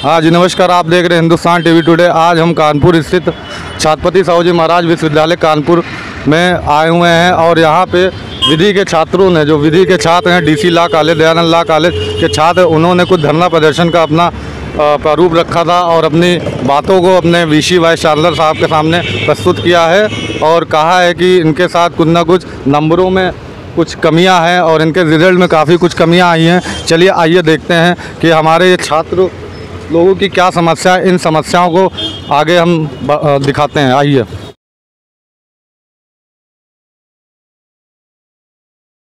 हाँ जी नमस्कार, आप देख रहे हैं हिंदुस्तान टीवी टुडे। आज हम कानपुर स्थित छत्रपति साहू जी महाराज विश्वविद्यालय कानपुर में आए हुए हैं और यहाँ पे विधि के छात्रों ने, जो विधि के छात्र हैं DC law college, Dayanand law college के छात्र, उन्होंने कुछ धरना प्रदर्शन का अपना प्रारूप रखा था और अपनी बातों को अपने वीसी वाइस चांसलर साहब के सामने प्रस्तुत किया है और कहा है कि इनके साथ कुछ ना कुछ नंबरों में कुछ कमियां हैं और इनके रिजल्ट में काफ़ी कुछ कमियां आई हैं। चलिए आइए देखते हैं कि हमारे ये छात्र लोगों की क्या समस्या है, इन समस्याओं को आगे हम दिखाते हैं। आइए।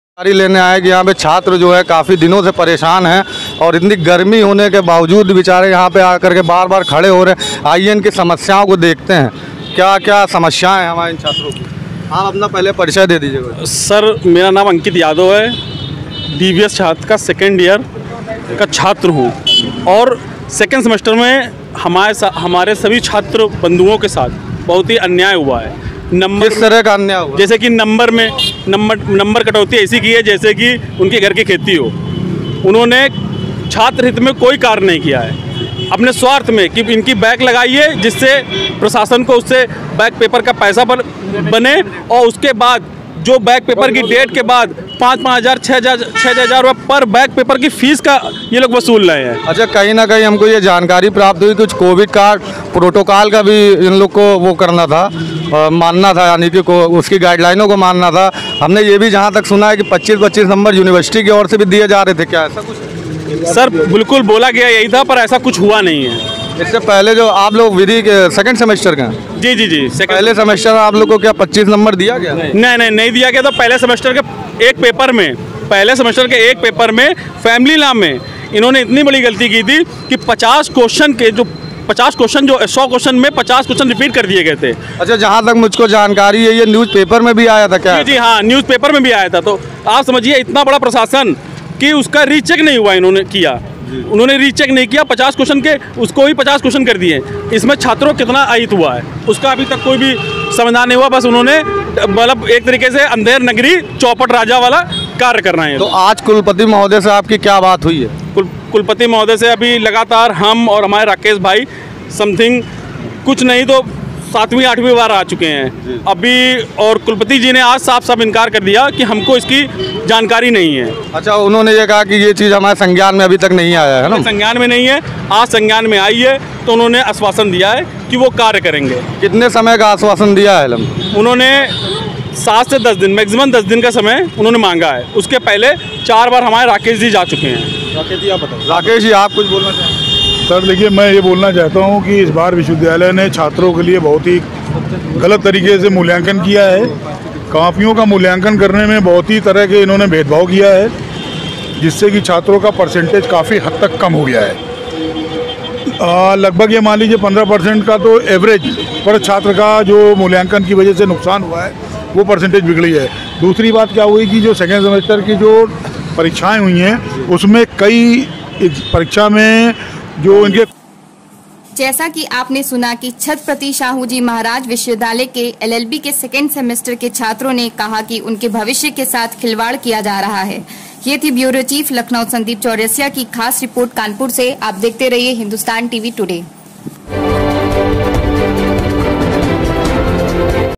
जानकारी लेने आए कि यहाँ पे छात्र जो है काफ़ी दिनों से परेशान हैं और इतनी गर्मी होने के बावजूद बेचारे यहाँ पे आकर के बार बार खड़े हो रहे हैं। आइए इनकी समस्याओं को देखते हैं, क्या क्या समस्याएं हैं हमारे इन छात्रों की। आप अपना पहले परिचय दे दीजिएगा। सर, मेरा नाम अंकित यादव है, डीवीएस छात्र का सेकेंड ईयर का छात्र हूँ और सेकेंड सेमेस्टर में हमारे सभी छात्र बंधुओं के साथ बहुत ही अन्याय हुआ है। नंबर, किस तरह का अन्याय हुआ? जैसे कि नंबर कटौती ऐसी की है जैसे कि उनके घर की खेती हो। उन्होंने छात्र हित में कोई कार्य नहीं किया है, अपने स्वार्थ में कि इनकी बैक लगाइए जिससे प्रशासन को उससे बैक पेपर का पैसा बने और उसके बाद जो बैक पेपर की डेट के बाद 5,000 6,000 रुपये पर बैक पेपर की फीस का ये लोग वसूल रहे हैं। अच्छा, कहीं ना कहीं हमको ये जानकारी प्राप्त हुई कुछ कोविड कार्ड प्रोटोकॉल का भी इन लोग को वो करना था, मानना था, यानी कि उसकी गाइडलाइनों को मानना था। हमने ये भी जहाँ तक सुना है कि 25 नंबर यूनिवर्सिटी की ओर से भी दिए जा रहे थे, क्या ऐसा कुछ? सर बिल्कुल बोला गया यही था, पर ऐसा कुछ हुआ नहीं है। इससे पहले जो आप लोग विधि के सेकंड सेमेस्टर का? जी, पहले सेमेस्टर आप लोग को क्या 25 नंबर दिया गया? नहीं दिया गया। तो पहले सेमेस्टर के एक पेपर में फैमिली लॉ में इन्होंने इतनी बड़ी गलती की थी कि 50 क्वेश्चन जो 100 क्वेश्चन में 50 क्वेश्चन रिपीट कर दिए गए थे। अच्छा, जहाँ तक मुझको जानकारी है ये न्यूज़पेपर में भी आया था क्या? जी हाँ, न्यूज़पेपर में भी आया था। तो आप समझिए इतना बड़ा प्रशासन कि उसका रीचेक नहीं हुआ, उन्होंने रीचेक नहीं किया। 50 क्वेश्चन के उसको ही 50 क्वेश्चन कर दिए। इसमें छात्रों कितना अहित हुआ है उसका अभी तक कोई भी समाधान नहीं हुआ। बस उन्होंने मतलब एक तरीके से अंधेर नगरी चौपट राजा वाला कार्य करना है। तो आज कुलपति महोदय से आपकी क्या बात हुई है? कुलपति महोदय से अभी लगातार हम और हमारे राकेश भाई समथिंग कुछ नहीं तो 7वीं 8वीं बार आ चुके हैं अभी, और कुलपति जी ने आज साफ इनकार कर दिया कि हमको इसकी जानकारी नहीं है। अच्छा, उन्होंने ये कहा कि ये चीज़ हमारे संज्ञान में अभी तक नहीं आया है ना? संज्ञान में नहीं है, आज संज्ञान में आई है तो उन्होंने आश्वासन दिया है कि वो कार्य करेंगे। कितने समय का आश्वासन दिया है? उन्होंने 7 से 10 दिन, मैक्सिमम 10 दिन का समय उन्होंने मांगा है। उसके पहले 4 बार हमारे राकेश जी जा चुके हैं। राकेश जी आप बताओ। राकेश जी आप कुछ बोलना चाहेंगे? सर देखिए, मैं ये बोलना चाहता हूँ कि इस बार विश्वविद्यालय ने छात्रों के लिए बहुत ही गलत तरीके से मूल्यांकन किया है। कापियों का मूल्यांकन करने में बहुत ही तरह के इन्होंने भेदभाव किया है, जिससे कि छात्रों का परसेंटेज काफ़ी हद तक कम हो गया है। लगभग ये मान लीजिए 15% का तो एवरेज पर छात्र का जो मूल्यांकन की वजह से नुकसान हुआ है वो परसेंटेज बिगड़ी है। दूसरी बात क्या हुई कि जो सेकेंड सेमेस्टर की जो परीक्षाएँ हुई हैं उसमें कई परीक्षा में जो इनके, जैसा कि आपने सुना कि छत्रपति साहू जी महाराज विश्वविद्यालय के LLB के सेकेंड सेमेस्टर के छात्रों ने कहा कि उनके भविष्य के साथ खिलवाड़ किया जा रहा है। ये थी ब्यूरो चीफ लखनऊ संदीप चौरसिया की खास रिपोर्ट कानपुर से। आप देखते रहिए हिंदुस्तान टीवी टुडे।